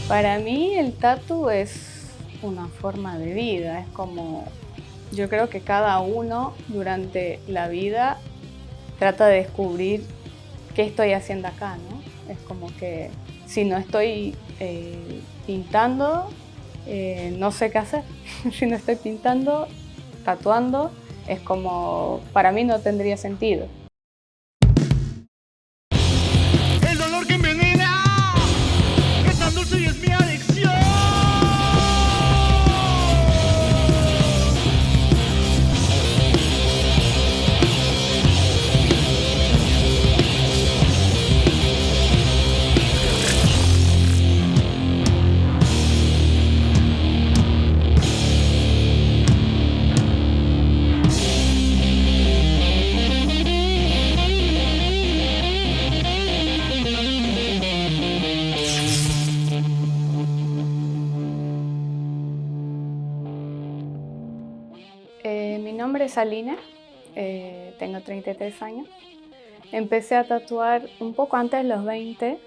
Para mí el tatu es una forma de vida, es como, yo creo que cada uno durante la vida trata de descubrir qué estoy haciendo acá, ¿no? Es como que si no estoy pintando, no sé qué hacer. Si no estoy pintando, tatuando, es como, para mí no tendría sentido. El dolor que envenena es tan dulce y es mi adicción. Mi nombre es Aline, tengo 33 años. Empecé a tatuar un poco antes de los 20.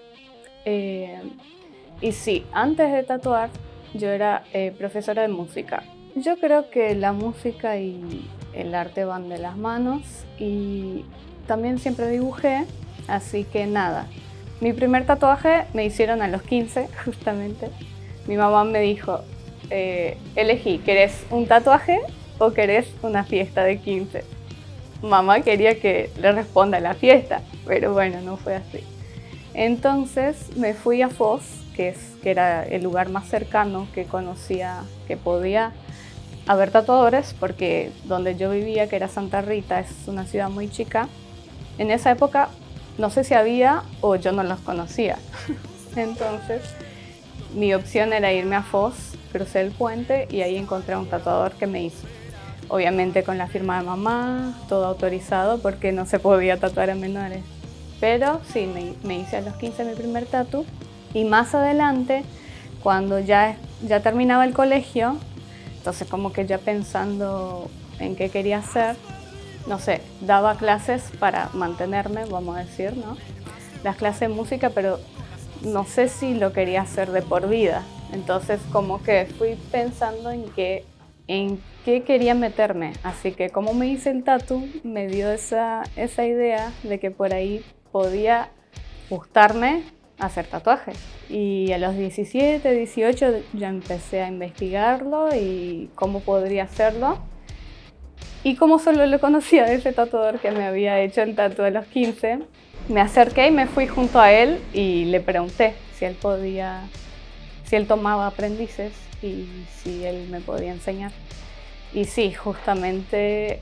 Y sí, antes de tatuar yo era profesora de música. Yo creo que la música y el arte van de las manos y también siempre dibujé, así que nada. Mi primer tatuaje me hicieron a los 15, justamente. Mi mamá me dijo, elegí, ¿querés un tatuaje o querés una fiesta de 15? Mamá quería que le responda a la fiesta, pero bueno, no fue así. Entonces me fui a Foz, que era el lugar más cercano que conocía, que podía haber tatuadores, porque donde yo vivía, que era Santa Rita, es una ciudad muy chica. En esa época no sé si había o yo no los conocía. Entonces mi opción era irme a Foz, crucé el puente y ahí encontré a un tatuador que me hizo. Obviamente con la firma de mamá, todo autorizado porque no se podía tatuar a menores. Pero sí, me hice a los 15 mi primer tatu y más adelante, cuando ya terminaba el colegio, entonces como que ya pensando en qué quería hacer, no sé, daba clases para mantenerme, vamos a decir, ¿no? Las clases de música, pero no sé si lo quería hacer de por vida. Entonces como que fui pensando en qué quería meterme. Así que como me hice el tatu, me dio esa idea de que por ahí podía gustarme hacer tatuajes. Y a los 17, 18 ya empecé a investigarlo y cómo podría hacerlo. Y como solo lo conocía de ese tatuador que me había hecho el tatu a los 15, me acerqué y me fui junto a él y le pregunté si él tomaba aprendices y si él me podía enseñar. Y sí, justamente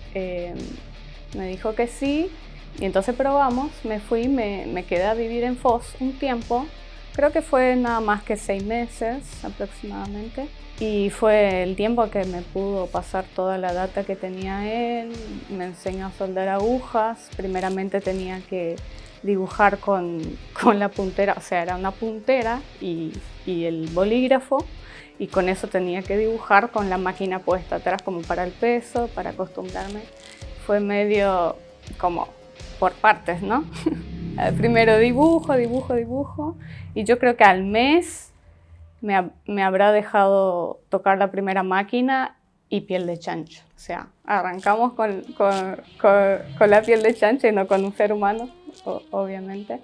me dijo que sí, y entonces probamos, me fui, me quedé a vivir en Foz un tiempo, creo que fue nada más que 6 meses aproximadamente, y fue el tiempo que me pudo pasar toda la data que tenía él, me enseñó a soldar agujas, primeramente tenía que dibujar con la puntera, o sea, era una puntera y el bolígrafo, y con eso tenía que dibujar con la máquina puesta atrás como para el peso, para acostumbrarme. Fue medio como por partes, ¿no? Primero dibujo, y yo creo que al mes me habrá dejado tocar la primera máquina y piel de chancho. O sea, arrancamos con la piel de chancho y no con un ser humano, obviamente.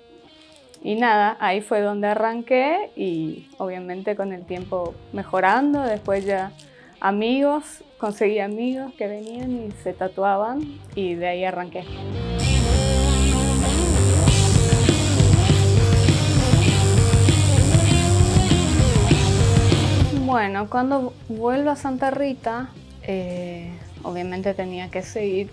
Y nada, ahí fue donde arranqué y obviamente con el tiempo mejorando, después ya amigos, conseguí amigos que venían y se tatuaban y de ahí arranqué. Bueno, cuando vuelvo a Santa Rita, obviamente tenía que seguir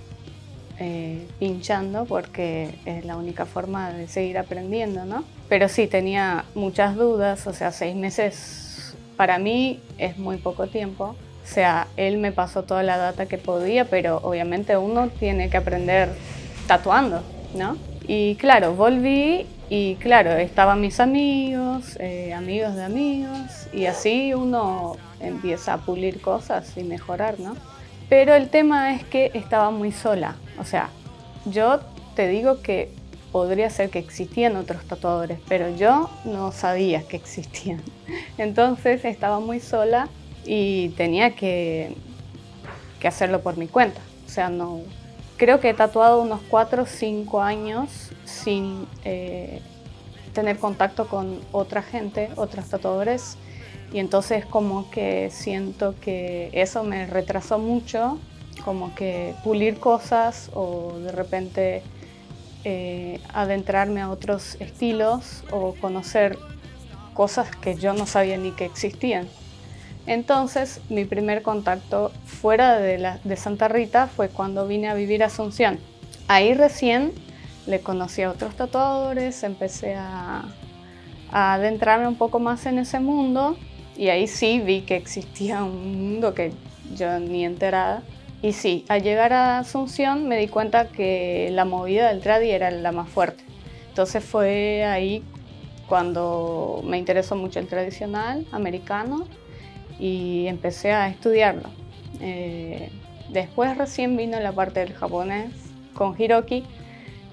pinchando porque es la única forma de seguir aprendiendo, ¿no? Pero sí, tenía muchas dudas, o sea, 6 meses para mí es muy poco tiempo. O sea, él me pasó toda la data que podía, pero obviamente uno tiene que aprender tatuando, ¿no? Y claro, volví y claro, estaban mis amigos, amigos de amigos, y así uno empieza a pulir cosas y mejorar, ¿no? Pero el tema es que estaba muy sola. O sea, yo te digo que podría ser que existían otros tatuadores, pero yo no sabía que existían. Entonces estaba muy sola y tenía que hacerlo por mi cuenta. O sea, no, creo que he tatuado unos 4 o 5 años sin tener contacto con otra gente, otros tatuadores, y entonces como que siento que eso me retrasó mucho, como que pulir cosas o de repente adentrarme a otros estilos o conocer cosas que yo no sabía ni que existían. Entonces mi primer contacto fuera de Santa Rita fue cuando vine a vivir a Asunción. Ahí recién le conocí a otros tatuadores, empecé a adentrarme un poco más en ese mundo y ahí sí vi que existía un mundo que yo ni enterada. Y sí, al llegar a Asunción me di cuenta que la movida del tradi era la más fuerte. Entonces fue ahí cuando me interesó mucho el tradicional americano y empecé a estudiarlo. Después recién vino la parte del japonés con Hiroki,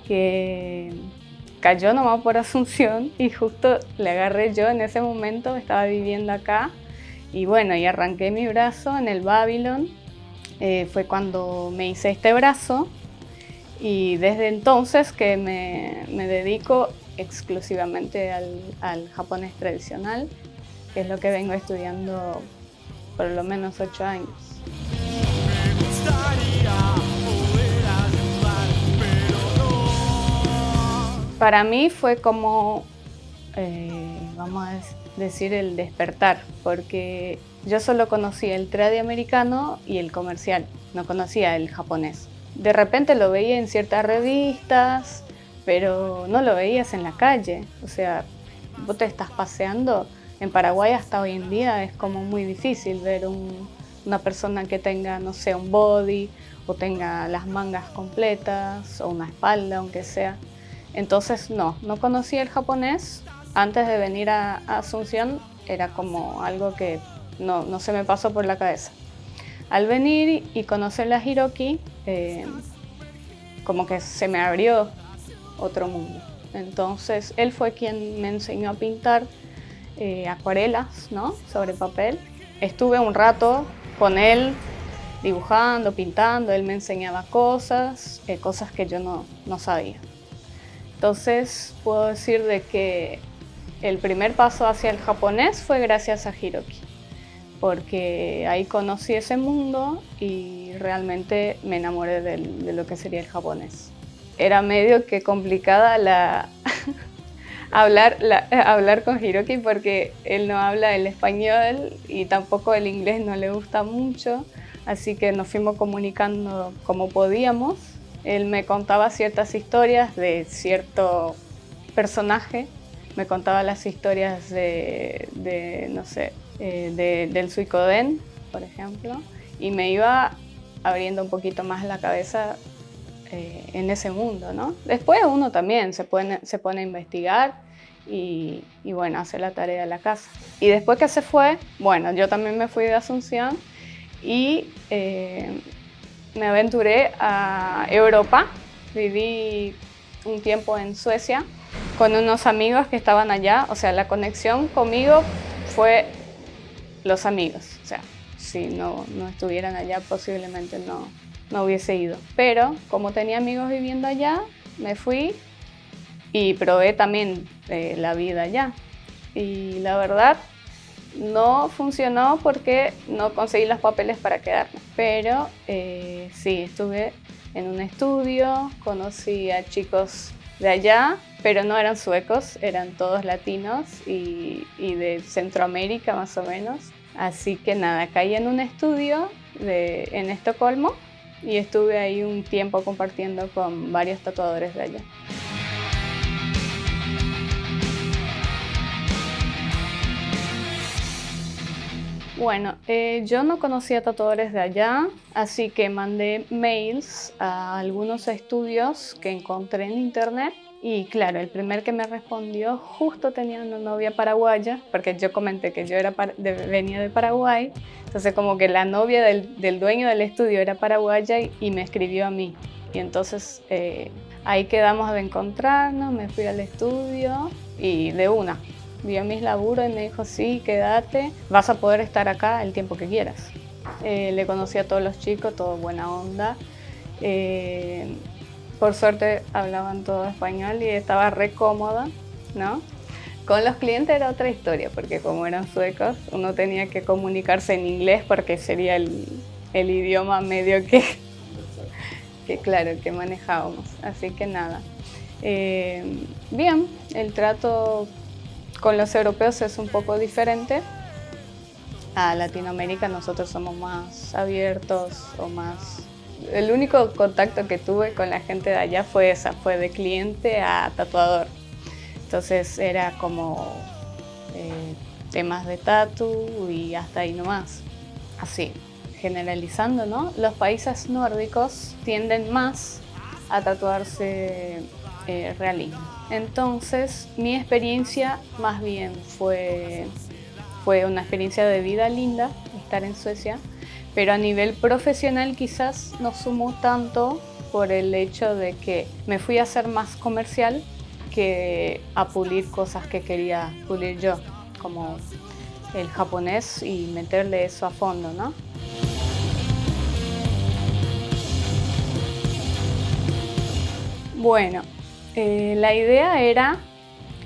que cayó nomás por Asunción y justo le agarré yo en ese momento, estaba viviendo acá y bueno, y arranqué mi brazo en el Babylon. Fue cuando me hice este brazo y desde entonces que me dedico exclusivamente al japonés tradicional, que es lo que vengo estudiando por lo menos 8 años. Me gustaría poder ayudar, pero no. Para mí fue como, vamos a decir, el despertar, porque yo solo conocía el tradi americano y el comercial, no conocía el japonés. De repente lo veía en ciertas revistas, pero no lo veías en la calle. O sea, vos te estás paseando. En Paraguay hasta hoy en día es como muy difícil ver una persona que tenga, no sé, un body o tenga las mangas completas o una espalda, aunque sea. Entonces no conocía el japonés. Antes de venir a Asunción era como algo que no se me pasó por la cabeza. Al venir y conocer a Hiroki, como que se me abrió otro mundo. Entonces él fue quien me enseñó a pintar acuarelas, ¿no?, sobre papel. Estuve un rato con él dibujando, pintando, él me enseñaba cosas que yo no sabía. Entonces puedo decir de que el primer paso hacia el japonés fue gracias a Hiroki, porque ahí conocí ese mundo y realmente me enamoré de lo que sería el japonés. Era medio que complicada hablar con Hiroki porque él no habla el español y tampoco el inglés no le gusta mucho, así que nos fuimos comunicando como podíamos. Él me contaba ciertas historias de cierto personaje, me contaba las historias no sé, del Suicoden, por ejemplo, y me iba abriendo un poquito más la cabeza en ese mundo, ¿no? Después uno también se pone a investigar y bueno, hace la tarea de la casa. Y después que se fue, bueno, yo también me fui de Asunción y me aventuré a Europa. Viví un tiempo en Suecia con unos amigos que estaban allá. O sea, la conexión conmigo fue los amigos. O sea, si no estuvieran allá posiblemente no hubiese ido. Pero como tenía amigos viviendo allá, me fui y probé también la vida allá. Y la verdad, no funcionó porque no conseguí los papeles para quedarme. Pero sí, estuve en un estudio, conocí a chicos de allá, pero no eran suecos, eran todos latinos y de Centroamérica más o menos. Así que nada, caí en un estudio en Estocolmo y estuve ahí un tiempo compartiendo con varios tatuadores de allá. Bueno, yo no conocía tatuadores de allá, así que mandé mails a algunos estudios que encontré en internet. Y claro, el primer que me respondió justo tenía una novia paraguaya, porque yo comenté que yo venía de Paraguay. Entonces como que la novia del dueño del estudio era paraguaya y me escribió a mí. Y entonces Ahí quedamos de encontrarnos, me fui al estudio y de una. Vio mis laburos y me dijo, sí, quédate, vas a poder estar acá el tiempo que quieras. Le conocí a todos los chicos, todo buena onda. Por suerte hablaban todo español y estaba re cómoda, ¿no? Con los clientes era otra historia, porque como eran suecos, uno tenía que comunicarse en inglés porque sería el idioma medio que claro, que manejábamos. Así que nada. Bien, el trato con los europeos es un poco diferente. A Latinoamérica nosotros somos más abiertos o más... El único contacto que tuve con la gente de allá fue esa, fue de cliente a tatuador. Entonces era como temas de tatu y hasta ahí nomás. Así, generalizando, ¿no? Los países nórdicos tienden más a tatuarse realismo. Entonces, mi experiencia más bien fue una experiencia de vida linda, estar en Suecia, pero a nivel profesional quizás no sumó tanto por el hecho de que me fui a hacer más comercial que a pulir cosas que quería pulir yo, como el japonés y meterle eso a fondo, ¿no? Bueno, la idea era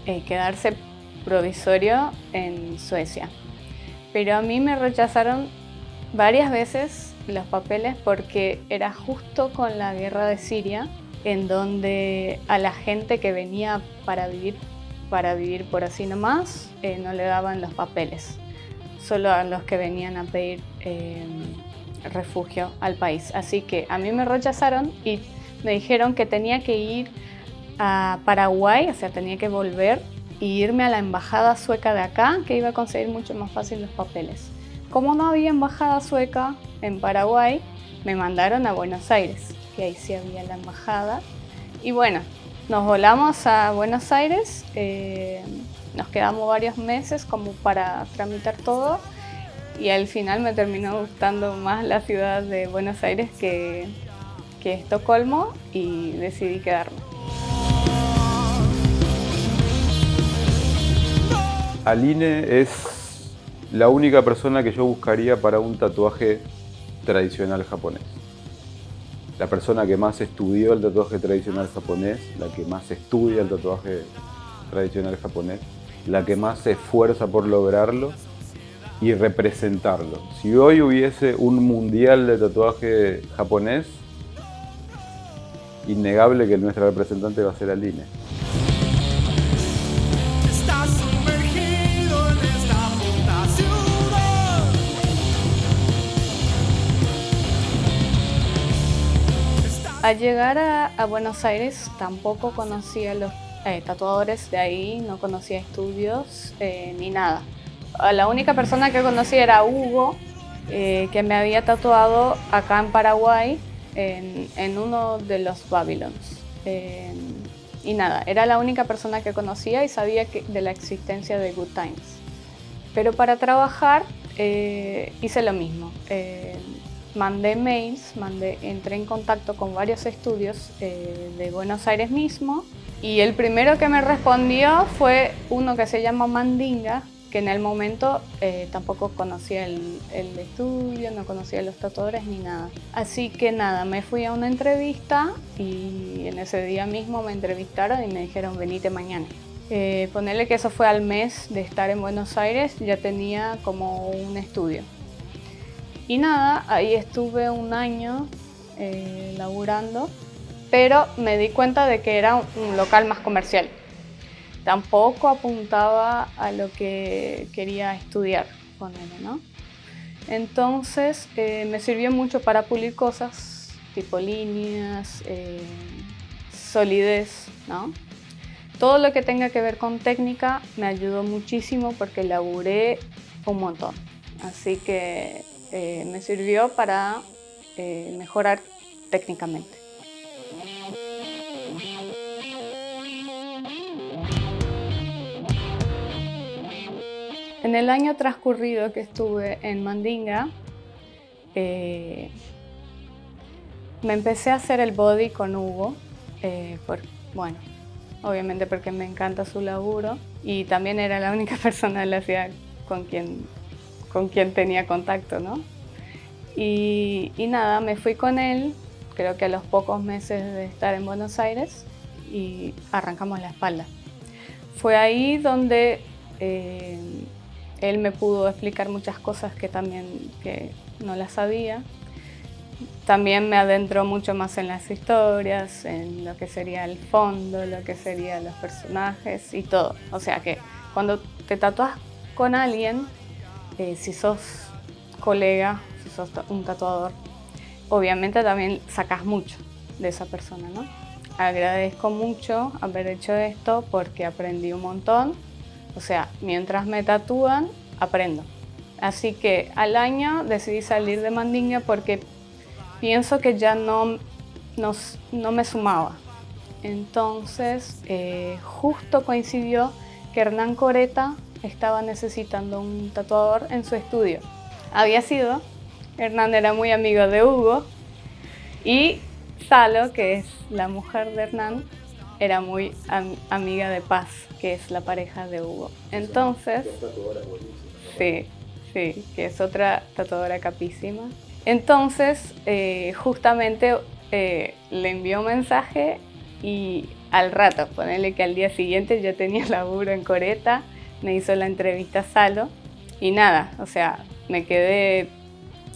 quedarse provisorio en Suecia, pero a mí me rechazaron varias veces los papeles porque era justo con la guerra de Siria, en donde a la gente que venía para vivir por así nomás, no le daban los papeles, solo a los que venían a pedir refugio al país. Así que a mí me rechazaron y me dijeron que tenía que ir a Paraguay, o sea, tenía que volver y irme a la embajada sueca de acá, que iba a conseguir mucho más fácil los papeles. Como no había embajada sueca en Paraguay, me mandaron a Buenos Aires, que ahí sí había la embajada. Y bueno, nos volamos a Buenos Aires, nos quedamos varios meses como para tramitar todo y al final me terminó gustando más la ciudad de Buenos Aires que Estocolmo y decidí quedarme. Aline es la única persona que yo buscaría para un tatuaje tradicional japonés. La persona que más estudió el tatuaje tradicional japonés, la que más estudia el tatuaje tradicional japonés, la que más se esfuerza por lograrlo y representarlo. Si hoy hubiese un mundial de tatuaje japonés, innegable que nuestra representante va a ser Aline. Estás sumergido en esta puta ciudad. Al llegar a Buenos Aires tampoco conocía a los tatuadores de ahí, no conocía estudios ni nada. La única persona que conocí era Hugo, que me había tatuado acá en Paraguay en uno de los Babylons. Y nada, era la única persona que conocía y sabía de la existencia de Good Times. Pero para trabajar hice lo mismo. Mandé mails, entré en contacto con varios estudios de Buenos Aires mismo y el primero que me respondió fue uno que se llama Mandinga, que en el momento tampoco conocía el estudio, no conocía los tatuadores ni nada. Así que nada, me fui a una entrevista y en ese día mismo me entrevistaron y me dijeron venite mañana. Ponerle que eso fue al mes de estar en Buenos Aires, ya tenía como un estudio. Y nada, ahí estuve un año laburando, pero me di cuenta de que era un local más comercial. Tampoco apuntaba a lo que quería estudiar, ponele, ¿no? Entonces me sirvió mucho para pulir cosas, tipo líneas, solidez, ¿no? Todo lo que tenga que ver con técnica me ayudó muchísimo porque laburé un montón. Así que me sirvió para mejorar técnicamente. En el año transcurrido que estuve en Mandinga, me empecé a hacer el body con Hugo Bueno, obviamente porque me encanta su laburo y también era la única persona de la ciudad con quien tenía contacto, ¿no? Y nada, me fui con él, creo que a los pocos meses de estar en Buenos Aires, y arrancamos la espalda. Fue ahí donde él me pudo explicar muchas cosas que no las sabía. También me adentró mucho más en las historias, en lo que sería el fondo, lo que serían los personajes y todo. O sea que cuando te tatúas con alguien, si sos colega, si sos un tatuador, obviamente también sacas mucho de esa persona, ¿no? Agradezco mucho haber hecho esto porque aprendí un montón. O sea, mientras me tatúan, aprendo. Así que al año decidí salir de Mandinga porque pienso que ya no me sumaba. Entonces, justo coincidió que Hernán Coreta estaba necesitando un tatuador en su estudio. Hernán era muy amigo de Hugo y Salo, que es la mujer de Hernán, era muy amiga de Paz, que es la pareja de Hugo. Entonces, sí, que es otra tatuadora capísima. Entonces, justamente le envió un mensaje y al rato, ponele que al día siguiente yo tenía laburo en Coreta, me hizo la entrevista Salo y nada, o sea, me quedé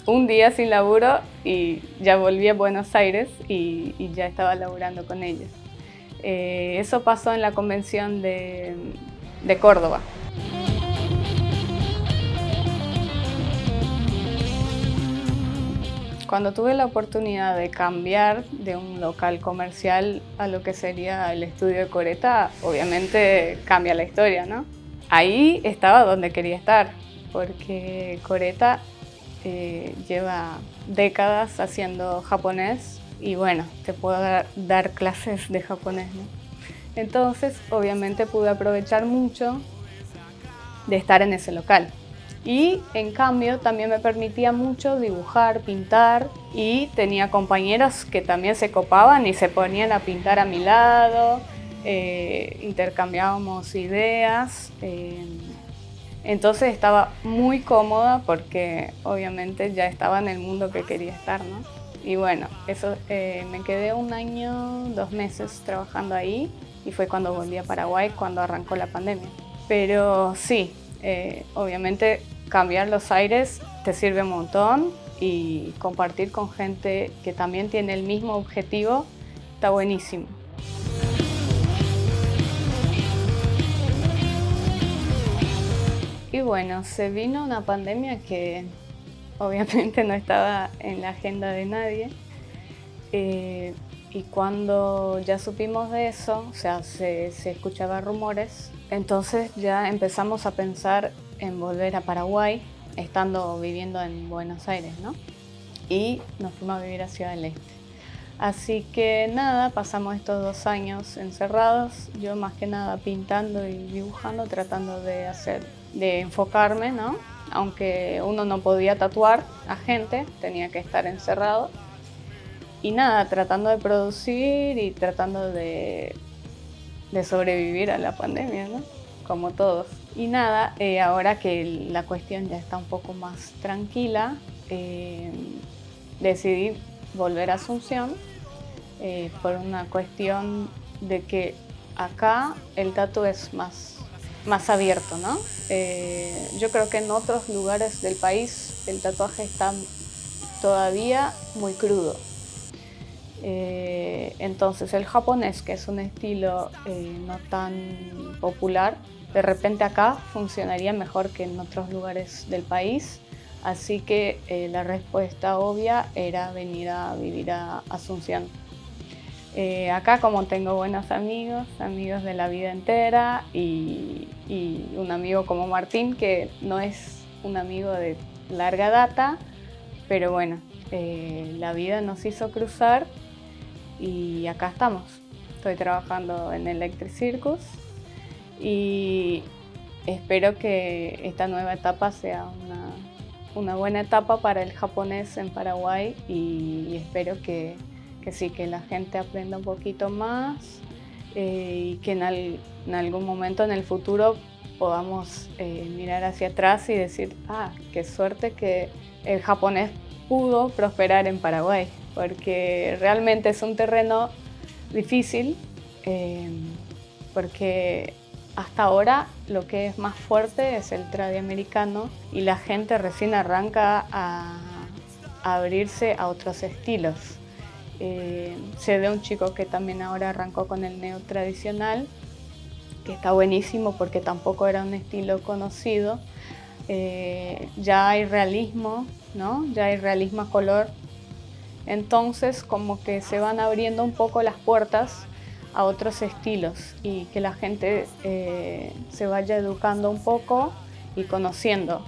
un día sin laburo y ya volví a Buenos Aires y ya estaba laburando con ellos. Eso pasó en la convención de Córdoba. Cuando tuve la oportunidad de cambiar de un local comercial a lo que sería el estudio de Coreta, obviamente cambia la historia, ¿no? Ahí estaba donde quería estar, porque Coreta lleva décadas haciendo japonés y bueno, te puedo dar clases de japonés, ¿no? Entonces, obviamente pude aprovechar mucho de estar en ese local. Y en cambio también me permitía mucho dibujar, pintar y tenía compañeros que también se copaban y se ponían a pintar a mi lado, intercambiábamos ideas, entonces estaba muy cómoda porque obviamente ya estaba en el mundo que quería estar, ¿no? Y bueno, eso me quedé 1 año, 2 meses trabajando ahí y fue cuando volví a Paraguay, cuando arrancó la pandemia. Pero sí, obviamente cambiar los aires te sirve un montón y compartir con gente que también tiene el mismo objetivo está buenísimo. Y bueno, se vino una pandemia que obviamente no estaba en la agenda de nadie. Y cuando ya supimos de eso, o sea, se escuchaban rumores, entonces ya empezamos a pensar en volver a Paraguay, viviendo en Buenos Aires, ¿no? Y nos fuimos a vivir a Ciudad del Este. Así que nada, pasamos estos 2 años encerrados, yo más que nada pintando y dibujando, tratando de enfocarme, ¿no? Aunque uno no podía tatuar a gente, tenía que estar encerrado. Y nada, tratando de producir y tratando de sobrevivir a la pandemia, ¿no? Como todos. Y nada, ahora que la cuestión ya está un poco más tranquila, decidí volver a Asunción por una cuestión de que acá el tatu es más abierto, ¿no? Yo creo que en otros lugares del país el tatuaje está todavía muy crudo. Entonces el japonés, que es un estilo no tan popular, de repente acá funcionaría mejor que en otros lugares del país, así que la respuesta obvia era venir a vivir a Asunción. Acá, como tengo buenos amigos de la vida entera y un amigo como Martín, que no es un amigo de larga data, pero bueno, la vida nos hizo cruzar y acá estamos. Estoy trabajando en Electric Circus y espero que esta nueva etapa sea una buena etapa para el japonés en Paraguay y espero que que sí, que la gente aprenda un poquito más y que en algún momento en el futuro podamos mirar hacia atrás y decir, qué suerte que el japonés pudo prosperar en Paraguay, porque realmente es un terreno difícil, porque hasta ahora lo que es más fuerte es el tradi americano y la gente recién arranca a abrirse a otros estilos. Sé de un chico que también ahora arrancó con el neo tradicional, que está buenísimo porque tampoco era un estilo conocido. Ya hay realismo, ¿no? Ya hay realismo a color. Entonces como que se van abriendo un poco las puertas a otros estilos y que la gente se vaya educando un poco y conociendo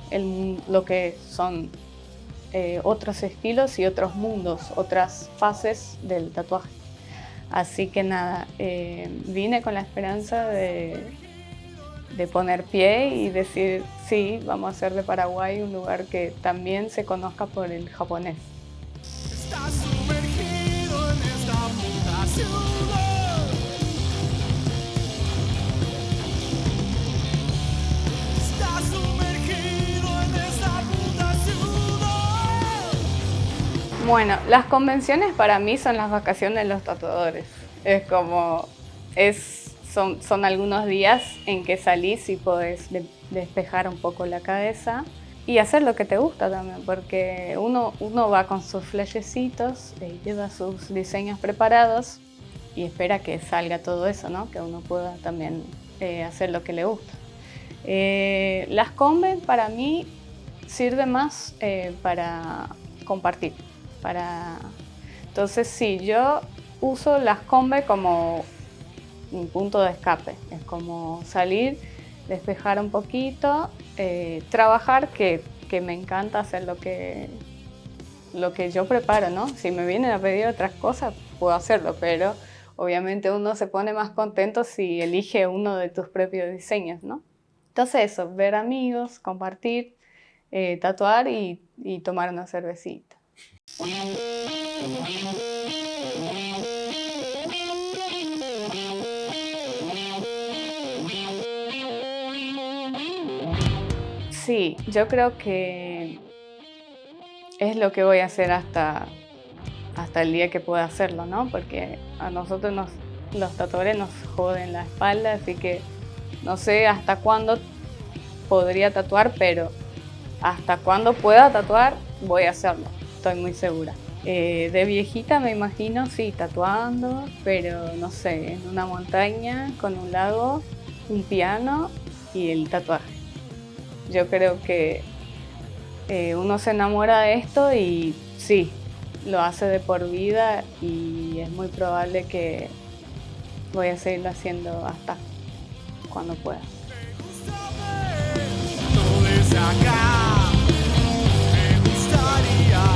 lo que son otros estilos y otros mundos, otras fases del tatuaje. Así que nada, vine con la esperanza de poner pie y decir, sí, vamos a hacer de Paraguay un lugar que también se conozca por el japonés. Estás sumergido en esta puta ciudad. Estás sumergido en esta puta ciudad. Bueno, las convenciones para mí son las vacaciones de los tatuadores. Es como, son algunos días en que salís y podés despejar un poco la cabeza y hacer lo que te gusta también, porque uno va con sus flashecitos, lleva sus diseños preparados y espera que salga todo eso, ¿no? Que uno pueda también hacer lo que le gusta. Las conven para mí sirve más para compartir. Entonces sí, yo uso las conven como un punto de escape, es como salir, despejar un poquito, trabajar, que me encanta hacer lo que yo preparo, ¿no? Si me vienen a pedir otras cosas, puedo hacerlo, pero obviamente uno se pone más contento si elige uno de tus propios diseños, ¿no? Entonces eso, ver amigos, compartir, tatuar y tomar una cervecita. Sí, yo creo que es lo que voy a hacer hasta el día que pueda hacerlo, ¿no? Porque a nosotros los tatuadores nos joden la espalda, así que no sé hasta cuándo podría tatuar, pero hasta cuando pueda tatuar voy a hacerlo, estoy muy segura. De viejita me imagino, sí, tatuando, pero no sé, en una montaña con un lago, un piano y el tatuaje. Yo creo que uno se enamora de esto y sí, lo hace de por vida y es muy probable que voy a seguirlo haciendo hasta cuando pueda. No desde acá, me gustaría